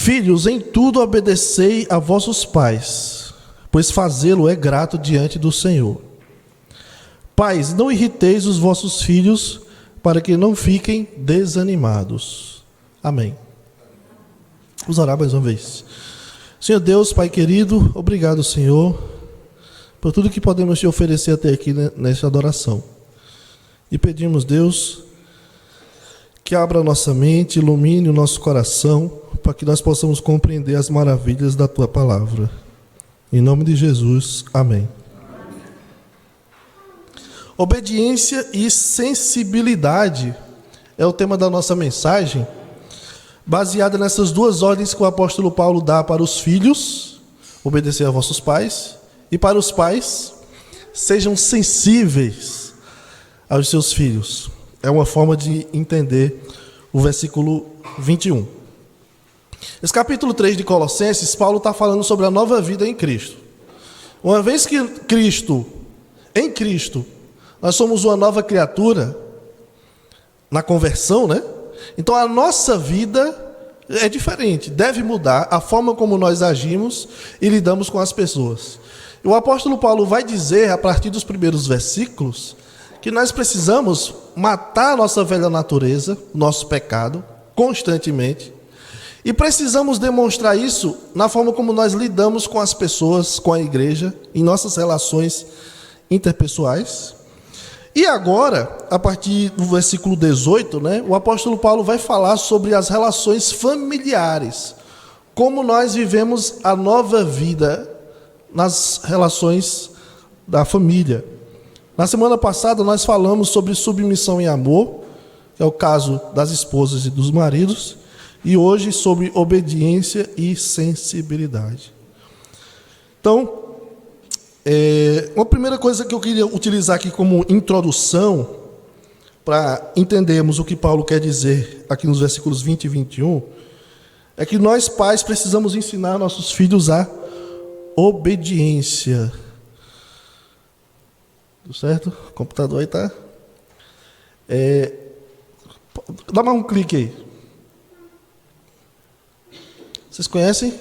Filhos, em tudo obedecei a vossos pais, pois fazê-lo é grato diante do Senhor. Pais, não irriteis os vossos filhos, para que não fiquem desanimados. Amém. Vamos orar mais uma vez. Senhor Deus, Pai querido, obrigado, Senhor, por tudo que podemos te oferecer até aqui nesta adoração. E pedimos, Deus, que abra a nossa mente, ilumine o nosso coração, para que nós possamos compreender as maravilhas da Tua Palavra. Em nome de Jesus, amém. Obediência e sensibilidade é o tema da nossa mensagem, baseada nessas duas ordens que o apóstolo Paulo dá para os filhos: obedecer a vossos pais, e para os pais, sejam sensíveis aos seus filhos. É uma forma de entender o versículo 21. Esse capítulo 3 de Colossenses, Paulo está falando sobre a nova vida em Cristo. Uma vez que em Cristo, nós somos uma nova criatura, na conversão, né? Então a nossa vida é diferente, deve mudar a forma como nós agimos e lidamos com as pessoas. E o apóstolo Paulo vai dizer, a partir dos primeiros versículos, que nós precisamos matar a nossa velha natureza, o nosso pecado, constantemente, e precisamos demonstrar isso na forma como nós lidamos com as pessoas, com a igreja, em nossas relações interpessoais. E agora, a partir do versículo 18, né, o apóstolo Paulo vai falar sobre as relações familiares, como nós vivemos a nova vida nas relações da família. Na semana passada nós falamos sobre submissão e amor, que é o caso das esposas e dos maridos, e hoje sobre obediência e sensibilidade. Então, uma primeira coisa que eu queria utilizar aqui como introdução, para entendermos o que Paulo quer dizer aqui nos versículos 20 e 21, é que nós pais precisamos ensinar nossos filhos a obediência. Tudo certo? O computador aí está. Dá mais um clique aí. Vocês conhecem?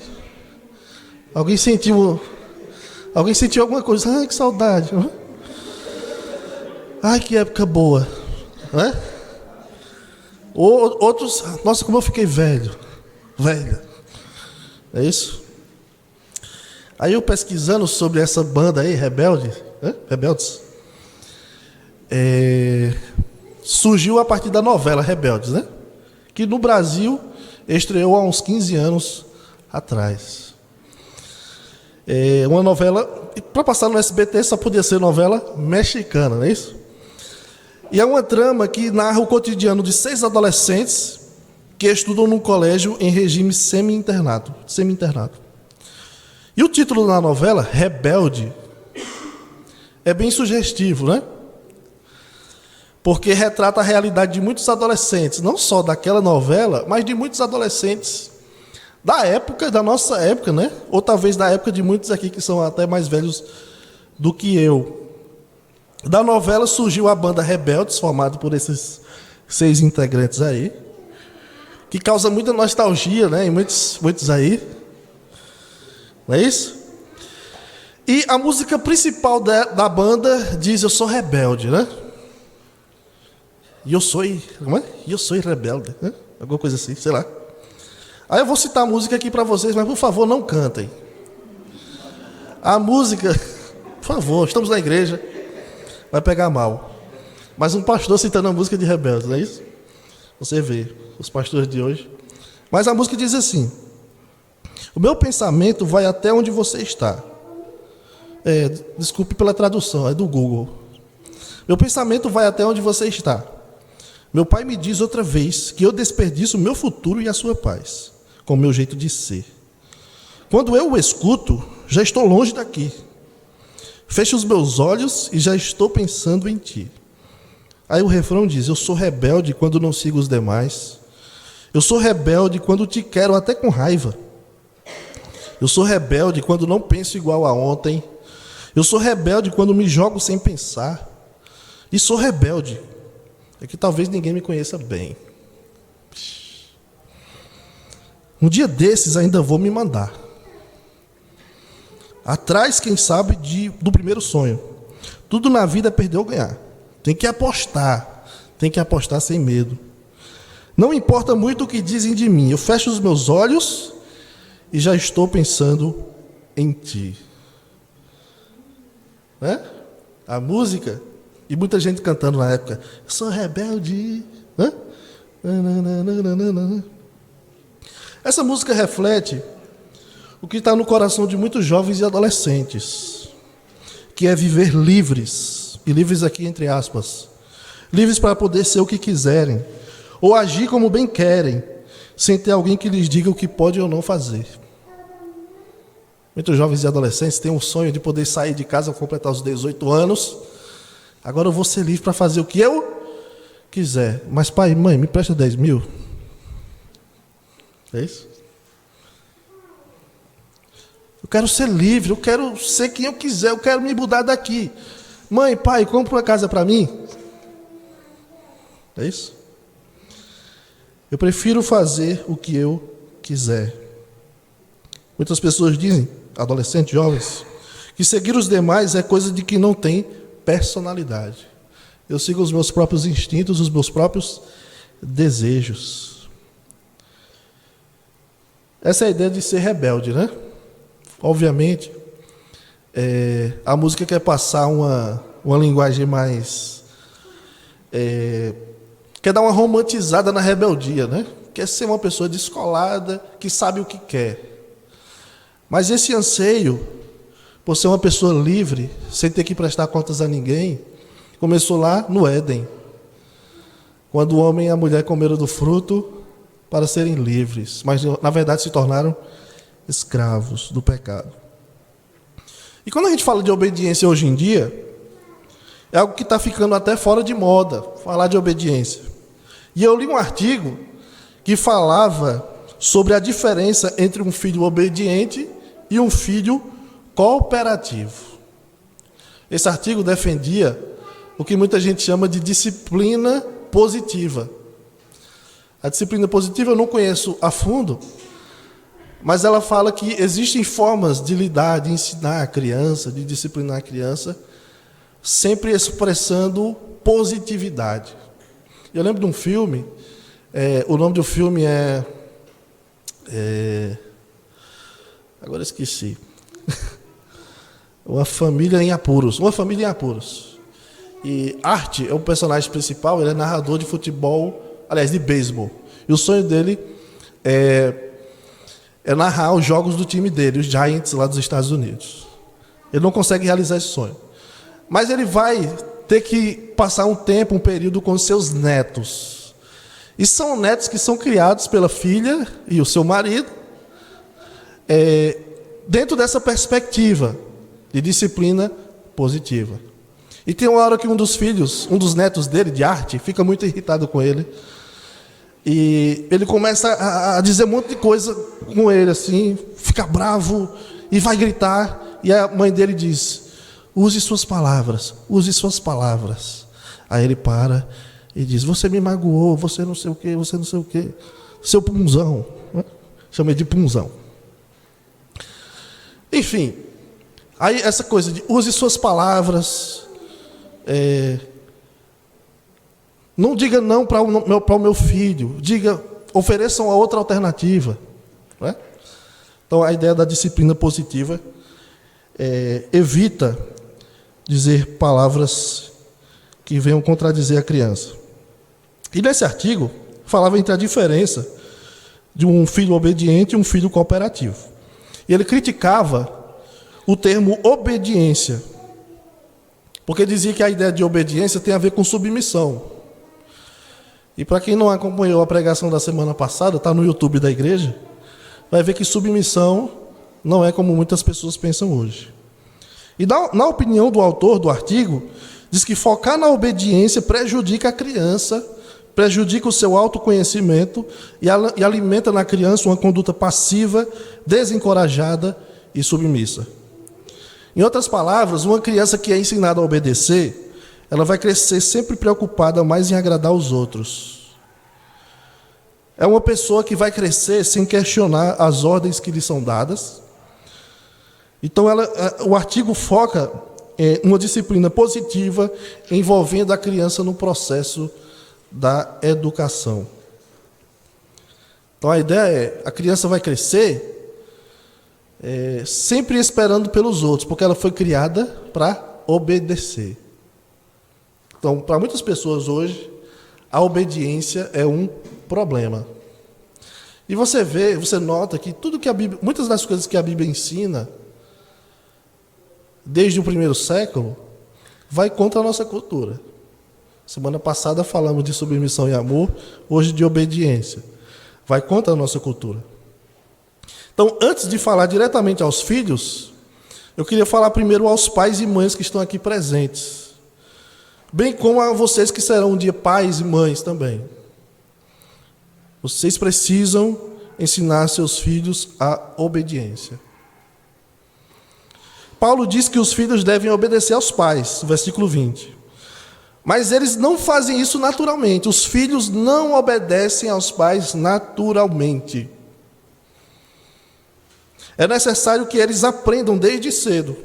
Alguém sentiu alguma coisa? Ai, que saudade. Ai, que época boa. Não é? Outros, nossa, como eu fiquei velha. É isso? Aí eu pesquisando sobre essa banda aí, Rebeldes, surgiu a partir da novela Rebeldes, né? Que no Brasil estreou há uns 15 anos atrás. Uma novela, para passar no SBT só podia ser novela mexicana, não é isso? E é uma trama que narra o cotidiano de 6 adolescentes que estudam num colégio em regime semi-internado. E o título da novela, Rebelde, é bem sugestivo, né? Porque retrata a realidade de muitos adolescentes, não só daquela novela, mas de muitos adolescentes da época, da nossa época, né? Ou talvez da época de muitos aqui que são até mais velhos do que eu. Da novela surgiu a banda Rebeldes, formada por esses 6 integrantes aí, que causa muita nostalgia, né? Em muitos aí. Não é isso? E a música principal da banda diz: eu sou rebelde, né? E eu sou rebelde, né? Alguma coisa assim, sei lá. Aí eu vou citar a música aqui para vocês, mas por favor não cantem. A música, por favor, estamos na igreja, vai pegar mal. Mas um pastor citando a música de Rebeldes, não é isso? Você vê, os pastores de hoje. Mas a música diz assim: o meu pensamento vai até onde você está. Desculpe pela tradução, é do Google. Meu pensamento vai até onde você está. Meu pai me diz outra vez que eu desperdiço o meu futuro e a sua paz, com o meu jeito de ser. Quando eu o escuto, já estou longe daqui. Fecho os meus olhos e já estou pensando em ti. Aí o refrão diz: eu sou rebelde quando não sigo os demais. Eu sou rebelde quando te quero até com raiva. Eu sou rebelde quando não penso igual a ontem. Eu sou rebelde quando me jogo sem pensar. E sou rebelde. É que talvez ninguém me conheça bem. Um dia desses ainda vou me mandar. Atrás, quem sabe, do primeiro sonho. Tudo na vida é perder ou ganhar. Tem que apostar. Tem que apostar sem medo. Não importa muito o que dizem de mim. Eu fecho os meus olhos e já estou pensando em ti. Né? A música, e muita gente cantando na época, eu sou rebelde. Né? Essa música reflete o que está no coração de muitos jovens e adolescentes, que é viver livres, e livres aqui entre aspas, livres para poder ser o que quiserem, ou agir como bem querem, sem ter alguém que lhes diga o que pode ou não fazer. Muitos jovens e adolescentes têm um sonho de poder sair de casa ao completar os 18 anos. Agora eu vou ser livre para fazer o que eu quiser. Mas pai, mãe, me presta 10 mil. É isso? Eu quero ser livre, eu quero ser quem eu quiser, eu quero me mudar daqui. Mãe, pai, compra uma casa para mim. É isso? Eu prefiro fazer o que eu quiser. Muitas pessoas dizem, adolescentes, jovens, que seguir os demais é coisa de que não tem personalidade. Eu sigo os meus próprios instintos, os meus próprios desejos. Essa é a ideia de ser rebelde, né? Obviamente, a música quer passar uma linguagem mais... quer dar uma romantizada na rebeldia, né? Quer ser uma pessoa descolada, que sabe o que quer. Mas esse anseio, por ser uma pessoa livre, sem ter que prestar contas a ninguém, começou lá no Éden, quando o homem e a mulher comeram do fruto para serem livres, mas na verdade se tornaram escravos do pecado. E quando a gente fala de obediência hoje em dia, é algo que está ficando até fora de moda, falar de obediência. E eu li um artigo que falava sobre a diferença entre um filho obediente e um filho cooperativo. Esse artigo defendia o que muita gente chama de disciplina positiva. A disciplina positiva eu não conheço a fundo, mas ela fala que existem formas de lidar, de ensinar a criança, de disciplinar a criança, sempre expressando positividade. Eu lembro de um filme, o nome do filme agora esqueci. Uma Família em Apuros. Uma Família em Apuros. E Art é o personagem principal, ele é narrador de futebol, aliás, de beisebol. E o sonho dele é narrar os jogos do time dele, os Giants lá dos Estados Unidos. Ele não consegue realizar esse sonho. Mas ele vai ter que passar um período com seus netos. E são netos que são criados pela filha e o seu marido, dentro dessa perspectiva de disciplina positiva. E tem uma hora que um dos netos dele, de Arte, fica muito irritado com ele. E ele começa a dizer um monte de coisa com ele, assim, fica bravo e vai gritar. E a mãe dele diz: use suas palavras, use suas palavras. Aí ele para e diz: você me magoou, você não sei o quê, você não sei o quê. Seu punzão. Né? Chama ele de punzão. Enfim, aí essa coisa de use suas palavras. Não diga não para o meu filho, ofereçam a outra alternativa. Né? Então a ideia da disciplina positiva evita dizer palavras que venham contradizer a criança. E nesse artigo falava entre a diferença de um filho obediente e um filho cooperativo. E ele criticava o termo obediência, porque dizia que a ideia de obediência tem a ver com submissão. E para quem não acompanhou a pregação da semana passada, está no YouTube da igreja, vai ver que submissão não é como muitas pessoas pensam hoje. E na opinião do autor do artigo, diz que focar na obediência prejudica a criança, prejudica o seu autoconhecimento e alimenta na criança uma conduta passiva, desencorajada e submissa. Em outras palavras, uma criança que é ensinada a obedecer, ela vai crescer sempre preocupada mais em agradar os outros. É uma pessoa que vai crescer sem questionar as ordens que lhe são dadas. Então, o artigo foca em uma disciplina positiva envolvendo a criança no processo da educação. Então, a ideia é, a criança vai crescer sempre esperando pelos outros, porque ela foi criada para obedecer. Então, para muitas pessoas hoje, a obediência é um problema. E você nota que tudo que a Bíblia, muitas das coisas que a Bíblia ensina, desde o primeiro século, vai contra a nossa cultura. Semana passada falamos de submissão e amor, hoje de obediência. Vai contra a nossa cultura. Então, antes de falar diretamente aos filhos, eu queria falar primeiro aos pais e mães que estão aqui presentes, bem como a vocês que serão um dia pais e mães também. Vocês precisam ensinar seus filhos a obediência. Paulo diz que os filhos devem obedecer aos pais, versículo 20. Mas eles não fazem isso naturalmente. Os filhos não obedecem aos pais naturalmente. É necessário que eles aprendam desde cedo.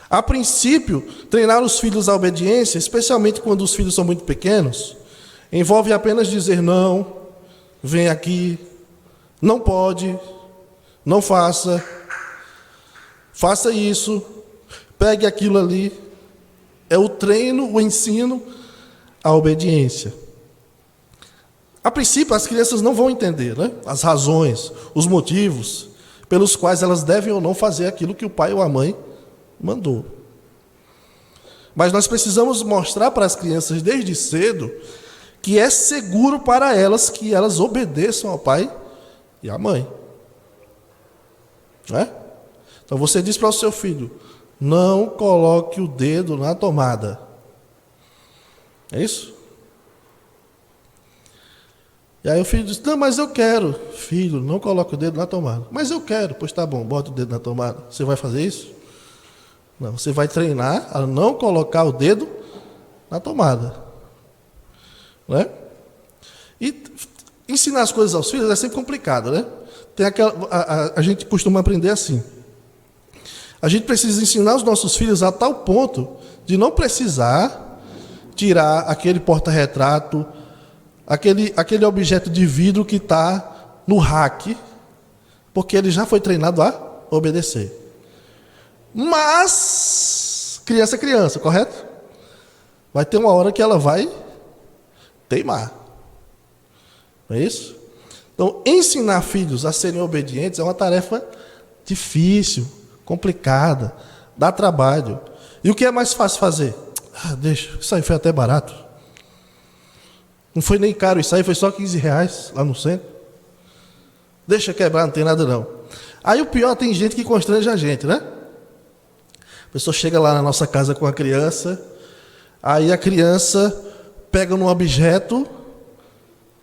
A princípio, treinar os filhos à obediência, especialmente quando os filhos são muito pequenos, envolve apenas dizer não, vem aqui, não pode, não faça, faça isso, pegue aquilo ali. É o treino, o ensino, a obediência. A princípio, as crianças não vão entender, né, as razões, os motivos pelos quais elas devem ou não fazer aquilo que o pai ou a mãe mandou. Mas nós precisamos mostrar para as crianças desde cedo que é seguro para elas que elas obedeçam ao pai e à mãe. Não é? Então você diz para o seu filho: não coloque o dedo na tomada. É isso? E aí o filho diz: não, mas eu quero. Filho, não coloque o dedo na tomada. Mas eu quero. Pois tá bom, bota o dedo na tomada. Você vai fazer isso? Não, você vai treinar a não colocar o dedo na tomada. Não é? E ensinar as coisas aos filhos é sempre complicado, né? Tem a gente costuma aprender assim. A gente precisa ensinar os nossos filhos a tal ponto de não precisar tirar aquele porta-retrato, aquele objeto de vidro que está no rack, porque ele já foi treinado a obedecer. Mas, criança é criança, correto? Vai ter uma hora que ela vai teimar. Não é isso? Então, ensinar filhos a serem obedientes é uma tarefa difícil, complicada, dá trabalho. E o que é mais fácil fazer? Deixa, isso aí foi até barato. Não foi nem caro isso aí, foi só R$15 lá no centro. Deixa quebrar, não tem nada não. Aí o pior, tem gente que constrange a gente, né? A pessoa chega lá na nossa casa com a criança, aí a criança pega num objeto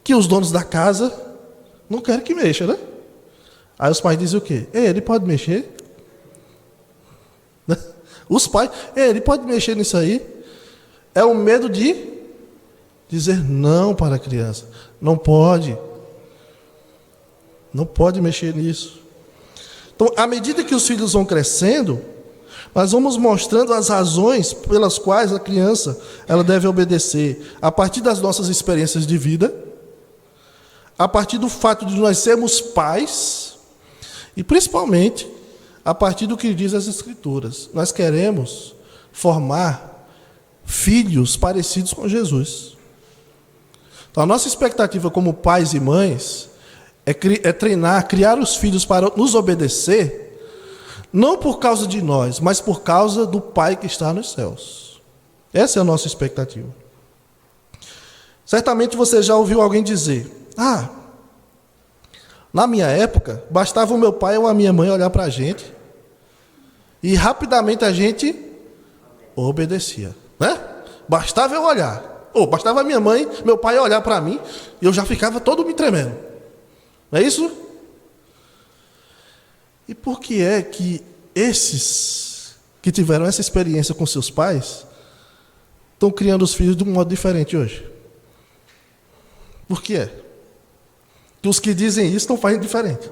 que os donos da casa não querem que mexa, né? Aí os pais dizem o quê? Ele pode mexer? Os pais, ele pode mexer nisso aí? É o medo de dizer não para a criança. Não pode. Não pode mexer nisso. Então, à medida que os filhos vão crescendo, nós vamos mostrando as razões pelas quais a criança ela deve obedecer, a partir das nossas experiências de vida, a partir do fato de nós sermos pais, e principalmente a partir do que diz as Escrituras. Nós queremos formar filhos parecidos com Jesus. Então, a nossa expectativa como pais e mães é treinar, criar os filhos para nos obedecer, não por causa de nós, mas por causa do Pai que está nos céus. Essa é a nossa expectativa. Certamente você já ouviu alguém dizer: na minha época, bastava o meu pai ou a minha mãe olhar para a gente e rapidamente a gente obedecia, né? Bastava eu olhar. Bastava a minha mãe, meu pai olhar para mim e eu já ficava todo me tremendo. Não é isso? E por que é que esses que tiveram essa experiência com seus pais estão criando os filhos de um modo diferente hoje? Por que é? que os que dizem isso estão fazendo diferente.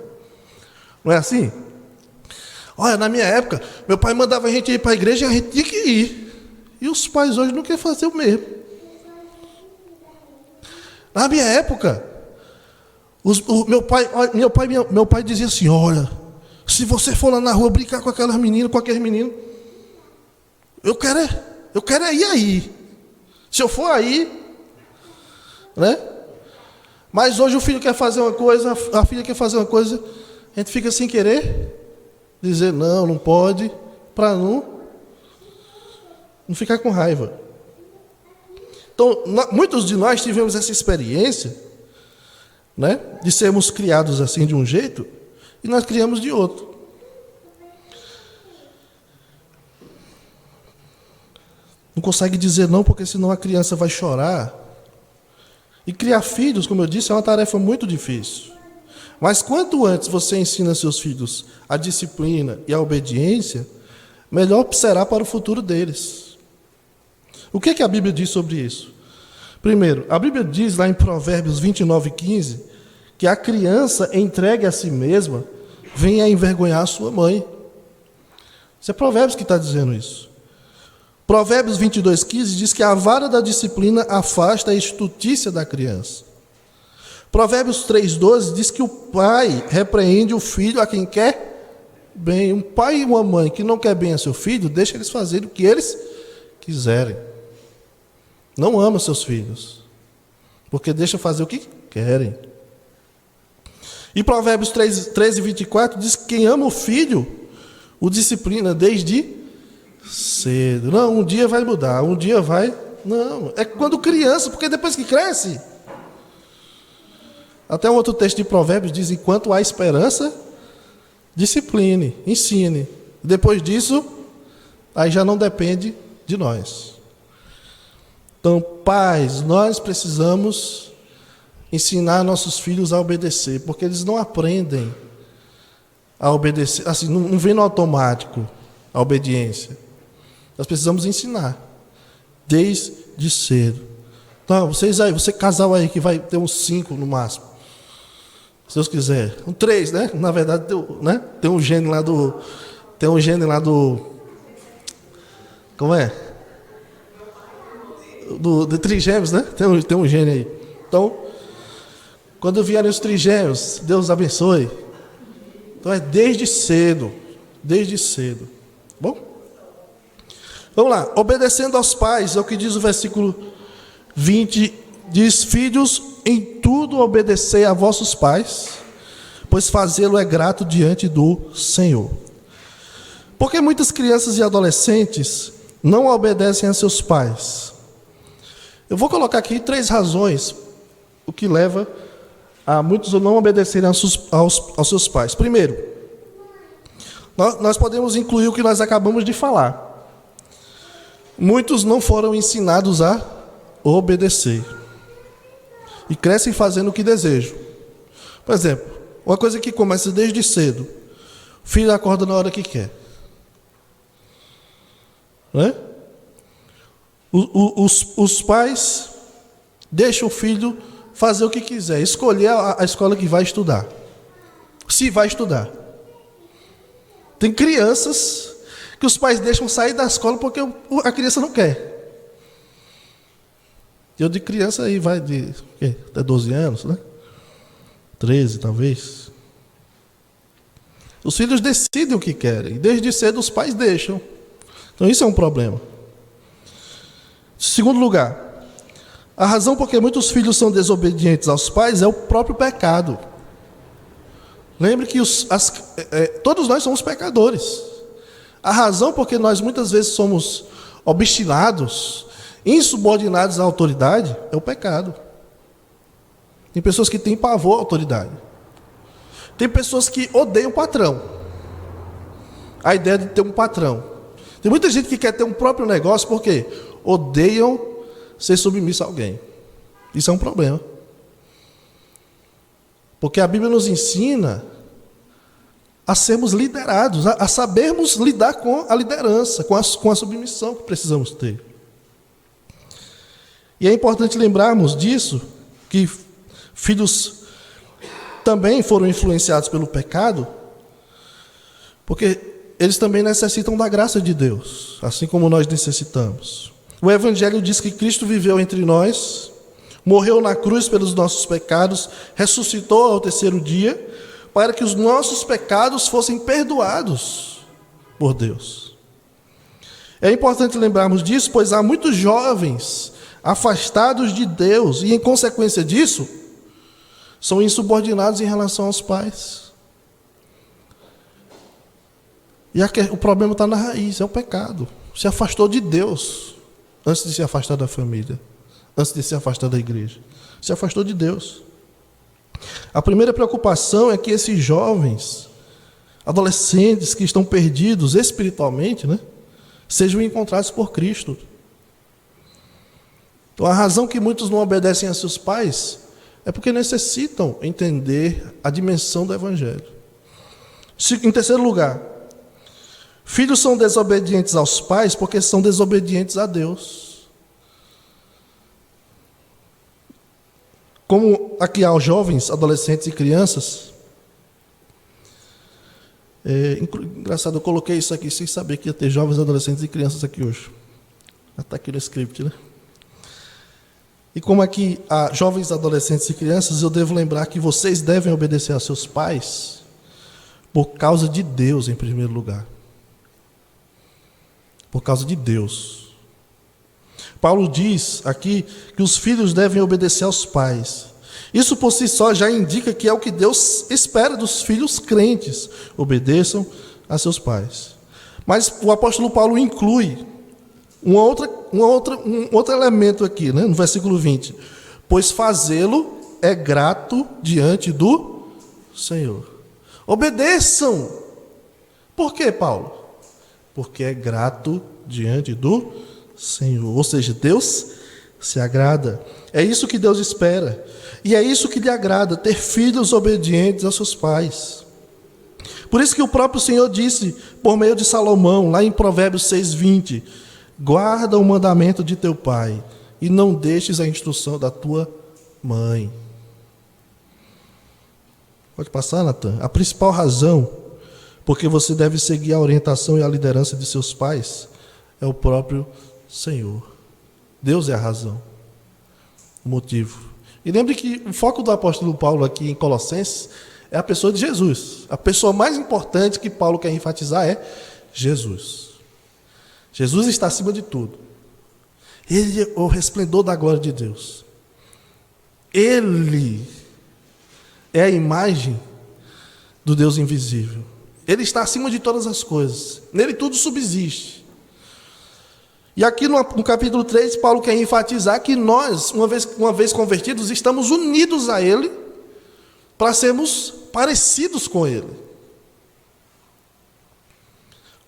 Não é assim? Olha, na minha época, meu pai mandava a gente ir para a igreja e a gente tinha que ir. E os pais hoje não querem fazer o mesmo. Na minha época, meu pai dizia assim, olha, se você for lá na rua brincar com aquelas meninas, com aqueles meninos, eu quero ir aí. Se eu for aí, né? Mas hoje o filho quer fazer uma coisa, a filha quer fazer uma coisa, a gente fica sem querer dizer não pode, para não ficar com raiva. Então, muitos de nós tivemos essa experiência, né, de sermos criados assim de um jeito, e nós criamos de outro. Não consegue dizer não, porque senão a criança vai chorar. E criar filhos, como eu disse, é uma tarefa muito difícil. Mas quanto antes você ensina seus filhos a disciplina e a obediência, melhor será para o futuro deles. O que a Bíblia diz sobre isso? Primeiro, a Bíblia diz lá em Provérbios 29:15, que a criança entregue a si mesma vem a envergonhar a sua mãe. Isso é Provérbios que está dizendo isso. Provérbios 22:15 diz que a vara da disciplina afasta a estutícia da criança. Provérbios 3:12 diz que o pai repreende o filho a quem quer bem. Um pai e uma mãe que não quer bem a seu filho, deixa eles fazerem o que eles quiserem. Não ama seus filhos, porque deixa fazer o que querem. E Provérbios 13:24 diz que quem ama o filho, o disciplina desde cedo. Não, um dia vai mudar, um dia vai... Não, é quando criança, porque depois que cresce... Até um outro texto de Provérbios diz, enquanto há esperança, discipline, ensine. Depois disso, aí já não depende de nós. Então, pais, nós precisamos ensinar nossos filhos a obedecer, porque eles não aprendem a obedecer, assim, não vem no automático a obediência. Nós precisamos ensinar, desde cedo. Então, vocês aí, você casal aí que vai ter uns 5 no máximo, se Deus quiser, 3, né? Na verdade, tem um gene lá do, como é? De trigêmeos, né? Tem um gene aí. Então, quando vierem os trigêmeos, Deus abençoe. Então é desde cedo. Bom? Vamos lá. Obedecendo aos pais, é o que diz o versículo 20. Diz, filhos, em tudo obedecei a vossos pais, pois fazê-lo é grato diante do Senhor. Porque muitas crianças e adolescentes não obedecem a seus pais. Eu vou colocar aqui 3 razões, o que leva a muitos não obedecerem aos seus pais. Primeiro, nós podemos incluir o que nós acabamos de falar. Muitos não foram ensinados a obedecer. E crescem fazendo o que desejam. Por exemplo, uma coisa que começa desde cedo. O filho acorda na hora que quer. Né? Os pais deixam o filho fazer o que quiser, escolher a escola que vai estudar. Se vai estudar. Tem crianças que os pais deixam sair da escola porque a criança não quer. Eu de criança aí vai de até 12 anos, né? 13 talvez. Os filhos decidem o que querem. Desde cedo os pais deixam. Então isso é um problema. Segundo lugar, a razão por que muitos filhos são desobedientes aos pais é o próprio pecado. Lembre que todos nós somos pecadores. A razão por que nós muitas vezes somos obstinados, insubordinados à autoridade, é o pecado. Tem pessoas que têm pavor à autoridade. Tem pessoas que odeiam o patrão. A ideia de ter um patrão. Tem muita gente que quer ter um próprio negócio porque odeiam ser submisso a alguém. Isso é um problema. Porque a Bíblia nos ensina a sermos liderados, a sabermos lidar com a liderança, com a submissão que precisamos ter. E é importante lembrarmos disso, que filhos também foram influenciados pelo pecado, porque eles também necessitam da graça de Deus, assim como nós necessitamos. O Evangelho diz que Cristo viveu entre nós, morreu na cruz pelos nossos pecados, ressuscitou ao terceiro dia, para que os nossos pecados fossem perdoados por Deus. É importante lembrarmos disso, pois há muitos jovens afastados de Deus e, em consequência disso, são insubordinados em relação aos pais. E o problema está na raiz, é o pecado. Se afastou de Deus antes de se afastar da família, antes de se afastar da igreja. Se afastou de Deus. A primeira preocupação é que esses jovens, adolescentes que estão perdidos espiritualmente, sejam encontrados por Cristo. Então, a razão que muitos não obedecem a seus pais é porque necessitam entender a dimensão do Evangelho. Em terceiro lugar, filhos são desobedientes aos pais porque são desobedientes a Deus. Como aqui há os jovens, adolescentes e crianças, engraçado, eu coloquei isso aqui sem saber que ia ter jovens, adolescentes e crianças aqui hoje. Já está aqui no script, E como aqui há jovens, adolescentes e crianças, eu devo lembrar que vocês devem obedecer a seus pais por causa de Deus, em primeiro lugar. Por causa de Deus. Paulo diz aqui que os filhos devem obedecer aos pais. Isso por si só já indica que é o que Deus espera dos filhos crentes. Obedeçam a seus pais. Mas o apóstolo Paulo inclui um outro elemento aqui, no versículo 20. Pois fazê-lo é grato diante do Senhor. Obedeçam. Por quê, Paulo? Porque é grato diante do Senhor. Ou seja, Deus se agrada. É isso que Deus espera. E é isso que lhe agrada, ter filhos obedientes aos seus pais. Por isso que o próprio Senhor disse, por meio de Salomão, lá em Provérbios 6:20, guarda o mandamento de teu pai e não deixes a instrução da tua mãe. Pode passar, Natan? A principal razão porque você deve seguir a orientação e a liderança de seus pais é o próprio Senhor. Deus é a razão, o motivo. E lembre que o foco do apóstolo Paulo aqui em Colossenses é a pessoa de Jesus. A pessoa mais importante que Paulo quer enfatizar é Jesus. Jesus está acima de tudo. Ele é o resplendor da glória de Deus. Ele é a imagem do Deus invisível. Ele está acima de todas as coisas. Nele tudo subsiste. E aqui no capítulo 3, Paulo quer enfatizar que nós, uma vez convertidos, estamos unidos a Ele para sermos parecidos com Ele.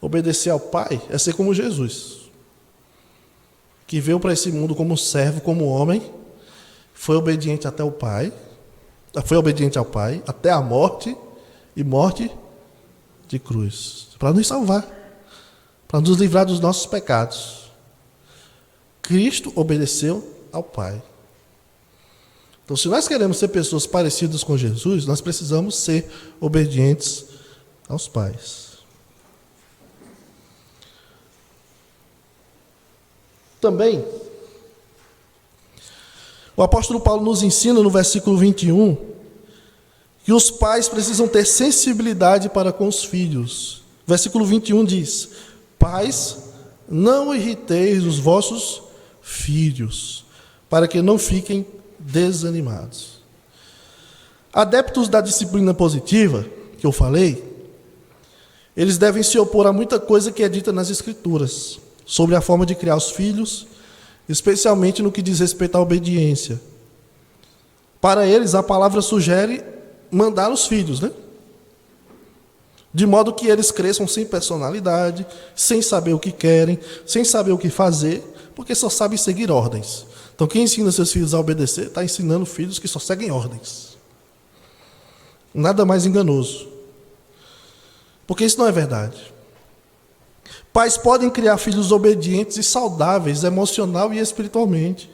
Obedecer ao Pai é ser como Jesus, que veio para esse mundo como servo, como homem, foi obediente até o Pai, foi obediente ao Pai até a morte e morte de cruz, para nos salvar, para nos livrar dos nossos pecados. Cristo obedeceu ao Pai. Então, se nós queremos ser pessoas parecidas com Jesus, nós precisamos ser obedientes aos pais. Também, o apóstolo Paulo nos ensina no versículo 21 que os pais precisam ter sensibilidade para com os filhos. Versículo 21 diz: pais, não irriteis os vossos filhos, para que não fiquem desanimados. Adeptos da disciplina positiva, que eu falei, eles devem se opor a muita coisa que é dita nas Escrituras sobre a forma de criar os filhos, especialmente no que diz respeito à obediência. Para eles, a palavra sugere mandar os filhos, de modo que eles cresçam sem personalidade, sem saber o que querem, sem saber o que fazer, porque só sabem seguir ordens. Então, quem ensina seus filhos a obedecer, está ensinando filhos que só seguem ordens. Nada mais enganoso. Porque isso não é verdade. Pais podem criar filhos obedientes e saudáveis, emocional e espiritualmente.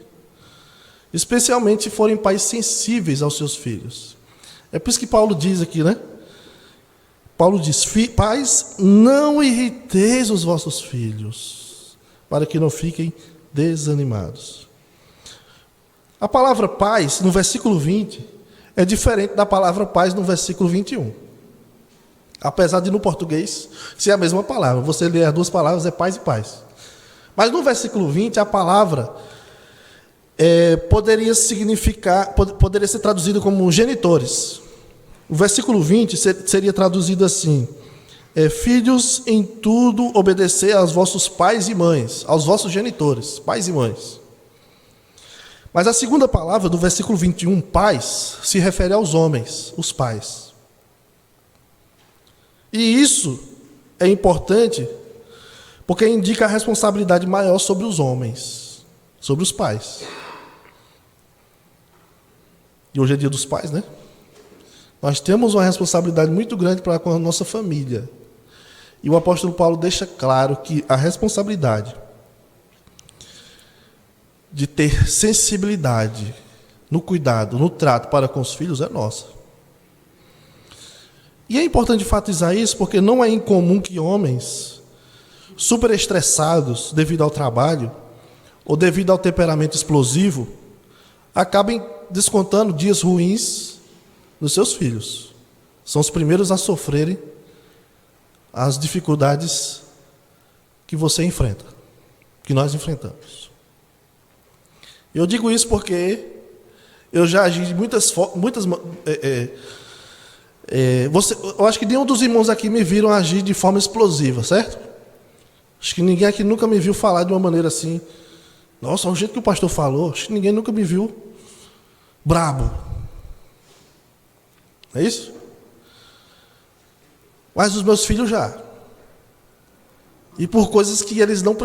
Especialmente se forem pais sensíveis aos seus filhos. É por isso que Paulo diz aqui, né? Paulo diz: pais, não irriteis os vossos filhos, para que não fiquem desanimados. A palavra pais, no versículo 20, é diferente da palavra pais no versículo 21. Apesar de no português ser a mesma palavra. Você lê as duas palavras, é pais e pais. Mas no versículo 20, a palavra poderia ser traduzida como genitores. O versículo 20 seria traduzido assim: filhos, em tudo obedecer aos vossos pais e mães, aos vossos genitores, pais e mães. Mas a segunda palavra do versículo 21, pais, se refere aos homens, os pais. E isso é importante porque indica a responsabilidade maior sobre os homens, sobre os pais. E hoje é dia dos pais, né? Nós temos uma responsabilidade muito grande para com a nossa família. E o apóstolo Paulo deixa claro que a responsabilidade de ter sensibilidade no cuidado, no trato para com os filhos é nossa. E é importante enfatizar isso porque não é incomum que homens super estressados devido ao trabalho ou devido ao temperamento explosivo acabem descontando dias ruins nos seus filhos. São os primeiros a sofrerem as dificuldades que você enfrenta, que nós enfrentamos. Eu digo isso porque eu já agi de eu acho que nenhum dos irmãos aqui me viram agir de forma explosiva, certo? Acho que ninguém aqui nunca me viu falar de uma maneira assim. Nossa, o jeito que o pastor falou, acho que ninguém nunca me viu brabo. É isso? Mas os meus filhos já. E por coisas que eles não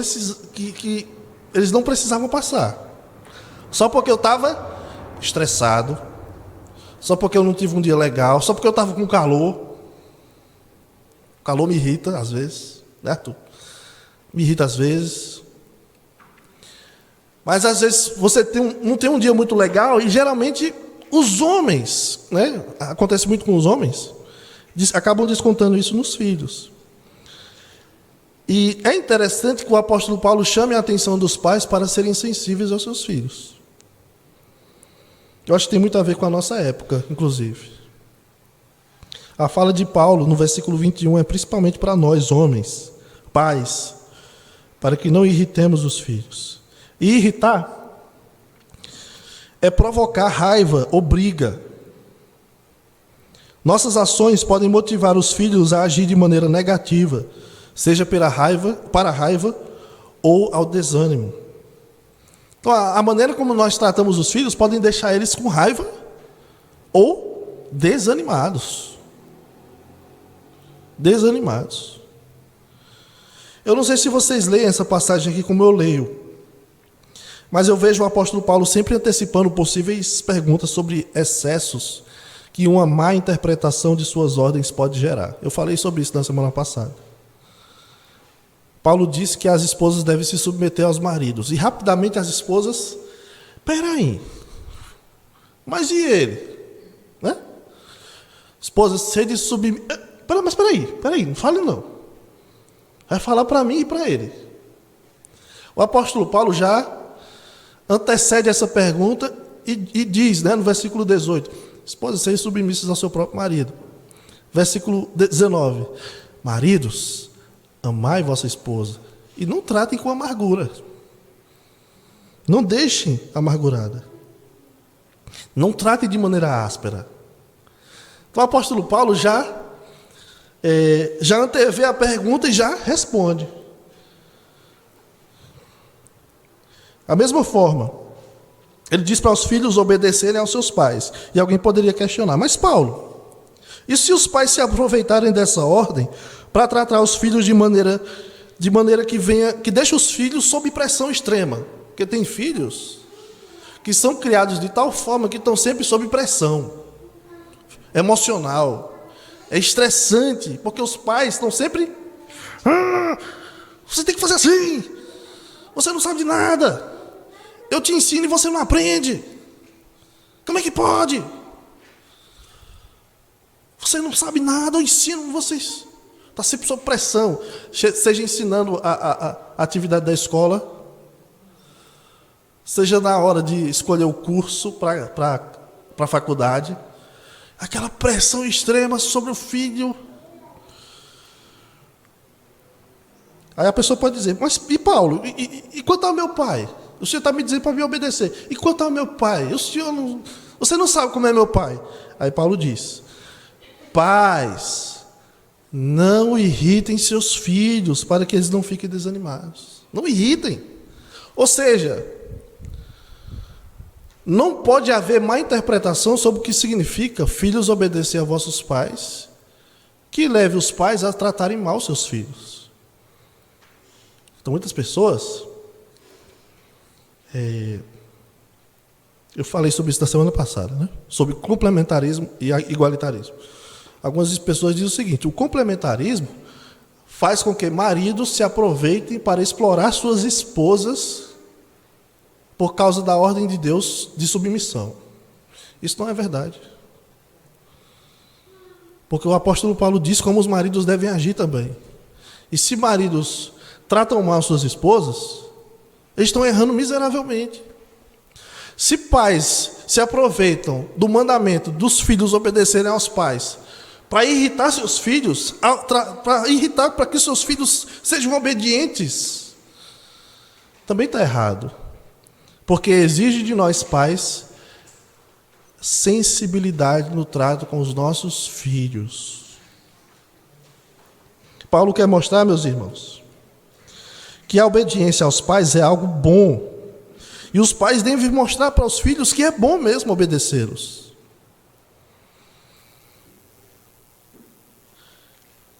precisavam passar. Só porque eu estava estressado, só porque eu não tive um dia legal, só porque eu estava com calor. O calor me irrita às vezes, né, Arthur? Me irrita às vezes. Mas às vezes você não tem um dia muito legal e geralmente os homens, né? Acontece muito com os homens, acabam descontando isso nos filhos. E é interessante que o apóstolo Paulo chame a atenção dos pais para serem sensíveis aos seus filhos. Eu acho que tem muito a ver com a nossa época, inclusive. A fala de Paulo, no versículo 21, é principalmente para nós, homens, pais, para que não irritemos os filhos. E irritar é provocar raiva ou briga. Nossas ações podem motivar os filhos a agir de maneira negativa, seja para a raiva ou ao desânimo. Então, a maneira como nós tratamos os filhos podem deixar eles com raiva ou desanimados. Desanimados. Eu não sei se vocês leem essa passagem aqui como eu leio, mas eu vejo o apóstolo Paulo sempre antecipando possíveis perguntas sobre excessos que uma má interpretação de suas ordens pode gerar. Eu falei sobre isso na semana passada. Paulo disse que as esposas devem se submeter aos maridos. E rapidamente as esposas, peraí, mas e ele? Né? Esposas, se de submeter... Mas peraí, não fale não. Vai falar para mim e para ele. O apóstolo Paulo já antecede essa pergunta e diz, né, no versículo 18, esposas, sejam submissas ao seu próprio marido. Versículo 19, maridos, amai vossa esposa e não tratem com amargura. Não deixem amargurada. Não tratem de maneira áspera. Então o apóstolo Paulo já antevê a pergunta e já responde. Da mesma forma, ele diz para os filhos obedecerem aos seus pais. E alguém poderia questionar, mas Paulo, e se os pais se aproveitarem dessa ordem para tratar os filhos de maneira que deixa os filhos sob pressão extrema? Porque tem filhos que são criados de tal forma que estão sempre sob pressão emocional. É estressante, porque os pais estão sempre... você tem que fazer assim. Você não sabe de nada. Eu te ensino e você não aprende. Como é que pode? Você não sabe nada, eu ensino vocês. Está sempre sob pressão. Seja ensinando a atividade da escola, seja na hora de escolher o curso para a faculdade. Aquela pressão extrema sobre o filho. Aí a pessoa pode dizer, mas e Paulo? E quanto ao meu pai? O senhor está me dizendo para me obedecer. E quanto ao meu pai? Você não sabe como é meu pai. Aí Paulo diz, pais, não irritem seus filhos para que eles não fiquem desanimados. Não irritem. Ou seja, não pode haver má interpretação sobre o que significa filhos obedecer a vossos pais, que leve os pais a tratarem mal seus filhos. Então, muitas pessoas... eu falei sobre isso na semana passada, né? Sobre complementarismo e igualitarismo. Algumas pessoas dizem o seguinte, o complementarismo faz com que maridos se aproveitem para explorar suas esposas por causa da ordem de Deus de submissão. Isso não é verdade. Porque o apóstolo Paulo diz como os maridos devem agir também. E se maridos tratam mal suas esposas, eles estão errando miseravelmente. Se pais se aproveitam do mandamento dos filhos obedecerem aos pais para irritar seus filhos, para que seus filhos sejam obedientes, também está errado. Porque exige de nós pais sensibilidade no trato com os nossos filhos. Paulo quer mostrar, meus irmãos, que a obediência aos pais é algo bom. E os pais devem mostrar para os filhos que é bom mesmo obedecê-los.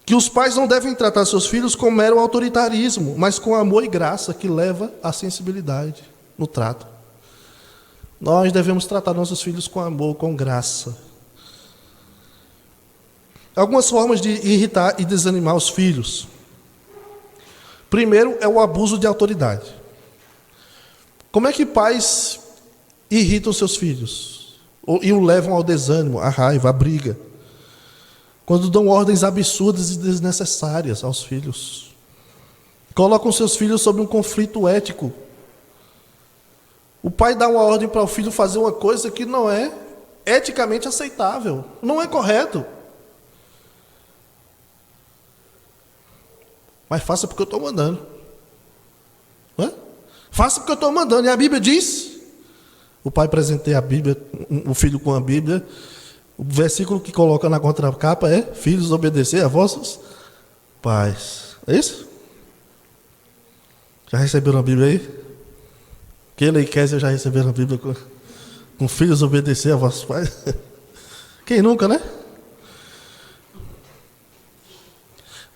Que os pais não devem tratar seus filhos com mero autoritarismo, mas com amor e graça que leva à sensibilidade no trato. Nós devemos tratar nossos filhos com amor, com graça. Algumas formas de irritar e desanimar os filhos. Primeiro é o abuso de autoridade. Como é que pais irritam seus filhos? E o levam ao desânimo, à raiva, à briga? Quando dão ordens absurdas e desnecessárias aos filhos. Colocam seus filhos sob um conflito ético. O pai dá uma ordem para o filho fazer uma coisa que não é eticamente aceitável. Não é correto. Mas faça porque eu estou mandando. Não é? Faça porque eu estou mandando. E a Bíblia diz, o pai presenteia a Bíblia, o filho com a Bíblia. O versículo que coloca na contracapa é: filhos, obedecer a vossos pais. É isso? Já receberam a Bíblia aí? Keila e Kézia já receberam a Bíblia com filhos, obedecer a vossos pais? Quem nunca, né?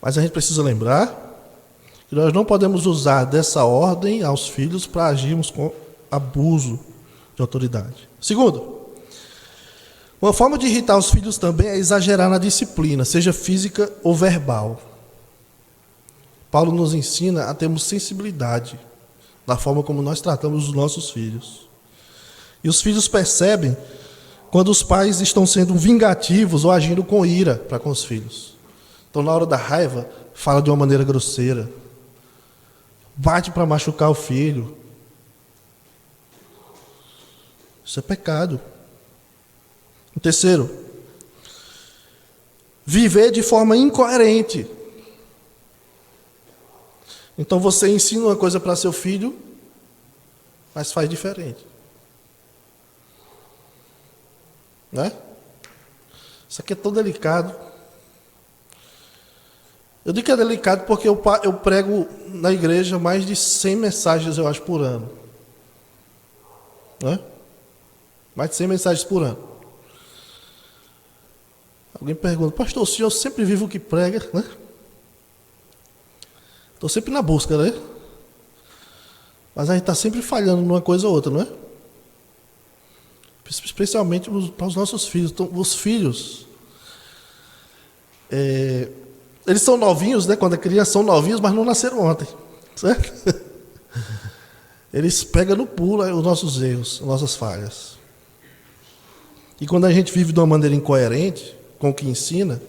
Mas a gente precisa lembrar que nós não podemos usar dessa ordem aos filhos para agirmos com abuso de autoridade. Segundo, uma forma de irritar os filhos também é exagerar na disciplina, seja física ou verbal. Paulo nos ensina a termos sensibilidade na forma como nós tratamos os nossos filhos. E os filhos percebem quando os pais estão sendo vingativos ou agindo com ira para com os filhos. Então, na hora da raiva, fala de uma maneira grosseira. Bate para machucar o filho. Isso é pecado. O terceiro, viver de forma incoerente. Então você ensina uma coisa para seu filho, mas faz diferente. Né? Isso aqui é tão delicado. Eu digo que é delicado porque eu prego na igreja mais de 100 mensagens, eu acho, por ano. Né? Mais de 100 mensagens por ano. Alguém pergunta, pastor, o senhor sempre vive o que prega, né? Estou sempre na busca, né? Mas a gente está sempre falhando numa coisa ou outra, não é? Especialmente para os nossos filhos. Então, os filhos, eles são novinhos, né? Quando é criança, são novinhos, mas não nasceram ontem, certo? Eles pegam no pulo os nossos erros, as nossas falhas. E quando a gente vive de uma maneira incoerente, com o que ensina,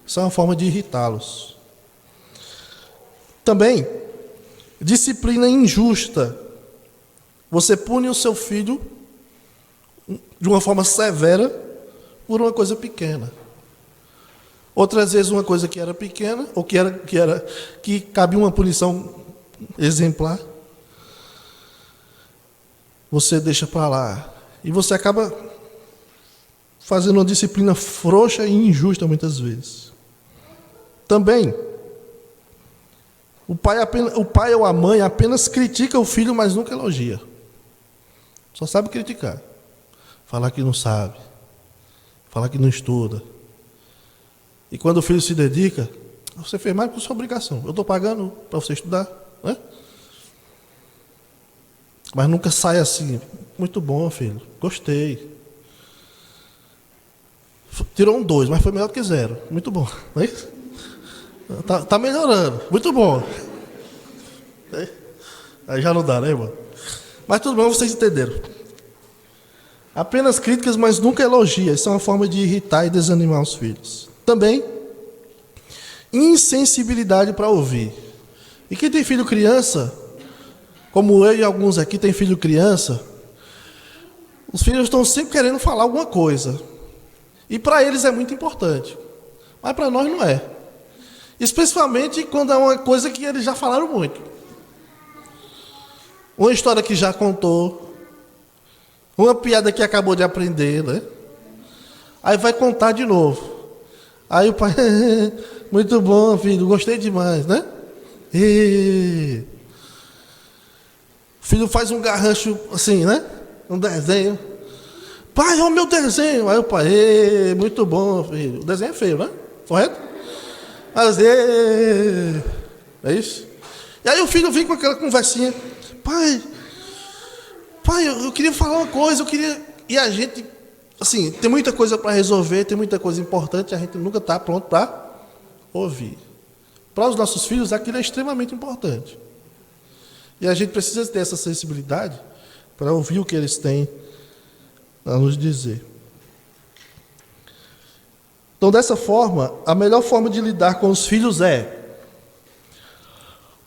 isso é uma forma de irritá-los. Também, disciplina injusta. Você pune o seu filho de uma forma severa por uma coisa pequena. Outras vezes uma coisa que era pequena, ou que cabia uma punição exemplar, você deixa para lá. E você acaba fazendo uma disciplina frouxa e injusta muitas vezes. Também, o pai ou a mãe apenas critica o filho, mas nunca elogia. Só sabe criticar. Falar que não sabe. Falar que não estuda. E quando o filho se dedica, você fez mais por sua obrigação. Eu estou pagando para você estudar, né? Mas nunca sai assim. Muito bom, filho. Gostei. Tirou um 2, mas foi melhor do que 0. Muito bom. Não é isso? Tá melhorando. Muito bom. Aí já não dá, né, irmão? Mas tudo bem, vocês entenderam. Apenas críticas, mas nunca elogia. Isso é uma forma de irritar e desanimar os filhos. Também, insensibilidade para ouvir. E quem tem filho criança, como eu e alguns aqui têm filho criança, os filhos estão sempre querendo falar alguma coisa. E para eles é muito importante. Mas para nós não é. Especialmente quando é uma coisa que eles já falaram muito. Uma história que já contou. Uma piada que acabou de aprender, né? Aí vai contar de novo. Aí o pai, muito bom, filho, gostei demais, né? E... o filho faz um garrancho assim, né? Um desenho. Pai, olha o meu desenho. Aí o pai, muito bom, filho. O desenho é feio, né? Correto? Mas, é isso? E aí o filho vem com aquela conversinha. Pai, eu queria falar uma coisa, E a gente, assim, tem muita coisa para resolver, tem muita coisa importante, a gente nunca está pronto para ouvir. Para os nossos filhos, aquilo é extremamente importante. E a gente precisa ter essa sensibilidade para ouvir o que eles têm a nos dizer. Então, dessa forma, a melhor forma de lidar com os filhos é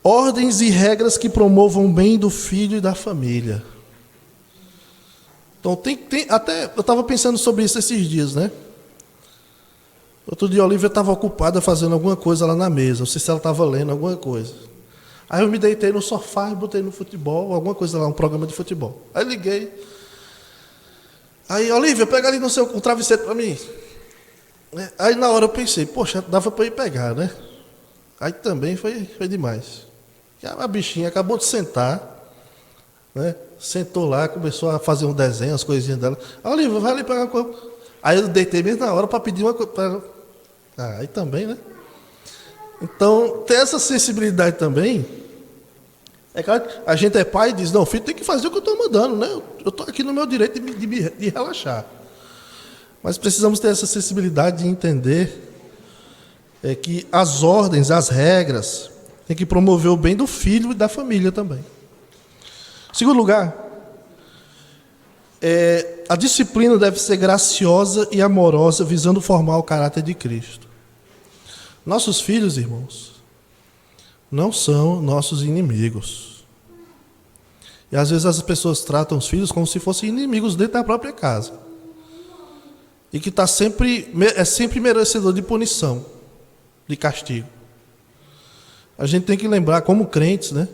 ordens e regras que promovam o bem do filho e da família. Então, até eu estava pensando sobre isso esses dias, né? Outro dia a Olivia estava ocupada fazendo alguma coisa lá na mesa. Não sei se ela estava lendo alguma coisa. Aí eu me deitei no sofá e botei no futebol, alguma coisa lá, um programa de futebol. Aí liguei. Aí, Olivia, pega ali o travesseiro para mim. Aí na hora eu pensei, poxa, dava para ir pegar, né? Aí também foi demais. A bichinha acabou de sentar, né? Sentou lá, começou a fazer um desenho, as coisinhas dela. Olivia, vai ali pegar uma coisa. Aí eu deitei mesmo na hora para pedir uma coisa. Aí também, né? Então, ter essa sensibilidade também. É claro que a gente é pai e diz, não, filho, tem que fazer o que eu estou mandando, né? Eu estou aqui no meu direito de relaxar. Mas precisamos ter essa sensibilidade de entender que as ordens, as regras, têm que promover o bem do filho e da família também. Em segundo lugar, a disciplina deve ser graciosa e amorosa, visando formar o caráter de Cristo. Nossos filhos, irmãos, não são nossos inimigos. E às vezes as pessoas tratam os filhos como se fossem inimigos dentro da própria casa. E que é sempre merecedor de punição, de castigo. A gente tem que lembrar, como crentes, né,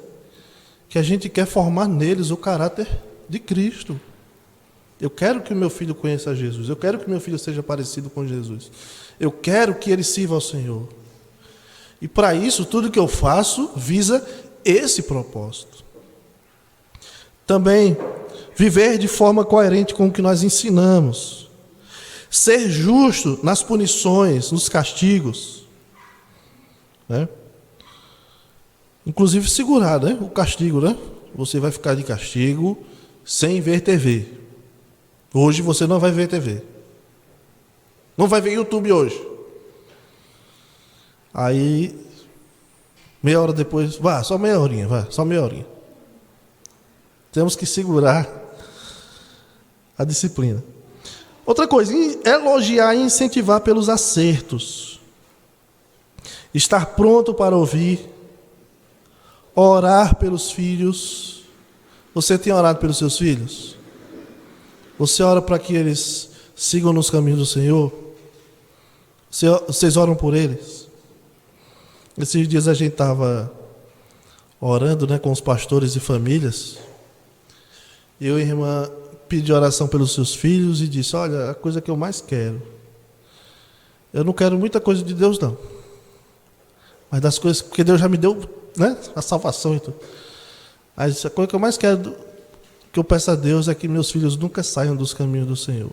que a gente quer formar neles o caráter de Cristo. Eu quero que o meu filho conheça Jesus. Eu quero que o meu filho seja parecido com Jesus. Eu quero que ele sirva ao Senhor. E para isso, tudo que eu faço visa esse propósito. Também, viver de forma coerente com o que nós ensinamos. Ser justo nas punições, nos castigos. Né? Inclusive segurar, né? O castigo, né? Você vai ficar de castigo sem ver TV. Hoje você não vai ver TV. Não vai ver YouTube hoje. Aí, meia hora depois, só meia horinha. Temos que segurar a disciplina. Outra coisa, elogiar e incentivar pelos acertos. Estar pronto para ouvir. Orar pelos filhos. Você tem orado pelos seus filhos? Você ora para que eles sigam nos caminhos do Senhor? Vocês oram por eles? Esses dias a gente estava orando, né, com os pastores e famílias. Eu e a irmã pedi oração pelos seus filhos e disse: olha, a coisa que eu mais quero, eu não quero muita coisa de Deus não, mas das coisas, porque Deus já me deu, né, a salvação e tudo. Mas a coisa que eu mais quero, que eu peço a Deus, é que meus filhos nunca saiam dos caminhos do Senhor.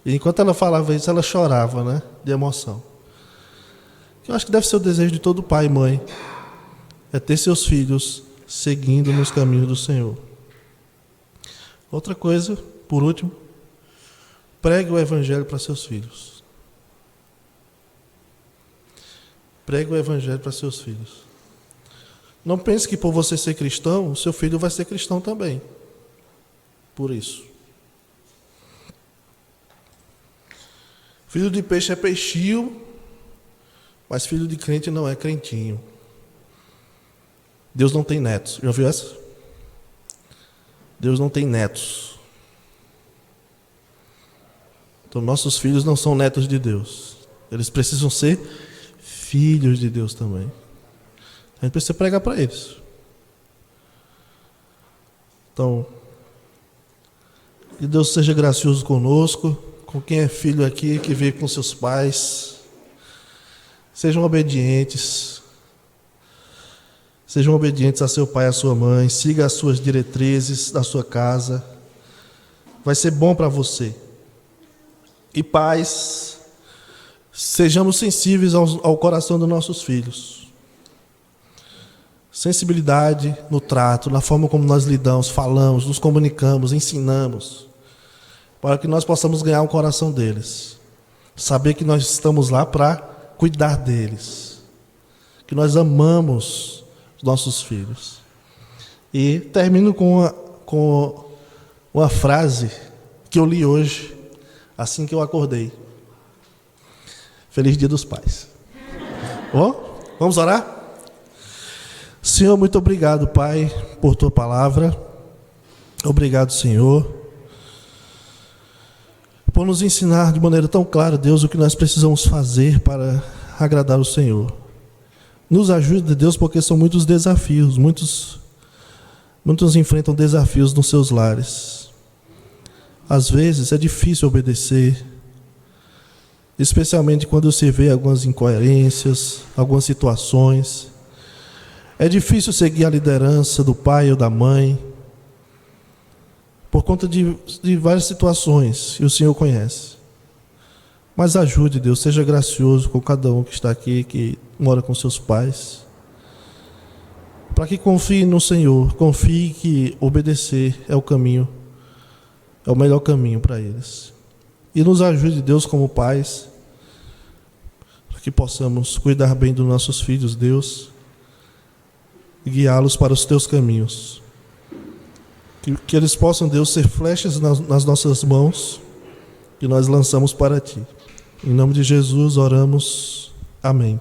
E enquanto ela falava isso, ela chorava, né, de emoção. Eu acho que deve ser o desejo de todo pai e mãe, é ter seus filhos seguindo nos caminhos do Senhor. Outra coisa, por último, pregue o evangelho para seus filhos. Pregue o evangelho para seus filhos. Não pense que por você ser cristão, o seu filho vai ser cristão também. Por isso. Filho de peixe é peixinho, mas filho de crente não é crentinho. Deus não tem netos. Já ouviu essa? Deus não tem netos. Então nossos filhos não são netos de Deus. Eles precisam ser filhos de Deus também. A gente precisa pregar para eles. Então, que Deus seja gracioso conosco, com quem é filho aqui, que vive com seus pais. Sejam obedientes. Sejam obedientes a seu pai e a sua mãe. Siga as suas diretrizes da sua casa. Vai ser bom para você. E pais, sejamos sensíveis ao coração dos nossos filhos. Sensibilidade no trato, na forma como nós lidamos, falamos, nos comunicamos, ensinamos. Para que nós possamos ganhar o coração deles. Saber que nós estamos lá para cuidar deles. Que nós amamos nossos filhos. E termino com uma frase que eu li hoje, assim que eu acordei. Feliz Dia dos Pais. Vamos orar? Senhor, muito obrigado, Pai, por tua palavra. Obrigado, Senhor, por nos ensinar de maneira tão clara, Deus, o que nós precisamos fazer para agradar o Senhor. Nos ajude, Deus, porque são muitos desafios, muitos enfrentam desafios nos seus lares. Às vezes é difícil obedecer, especialmente quando se vê algumas incoerências, algumas situações. É difícil seguir a liderança do pai ou da mãe, por conta de várias situações que o Senhor conhece. Mas ajude, Deus, seja gracioso com cada um que está aqui, que mora com seus pais, para que confie no Senhor, confie que obedecer é o caminho, é o melhor caminho para eles. E nos ajude, Deus, como pais, para que possamos cuidar bem dos nossos filhos, Deus, e guiá-los para os teus caminhos. Que eles possam, Deus, ser flechas nas nossas mãos que nós lançamos para ti. Em nome de Jesus oramos. Amém.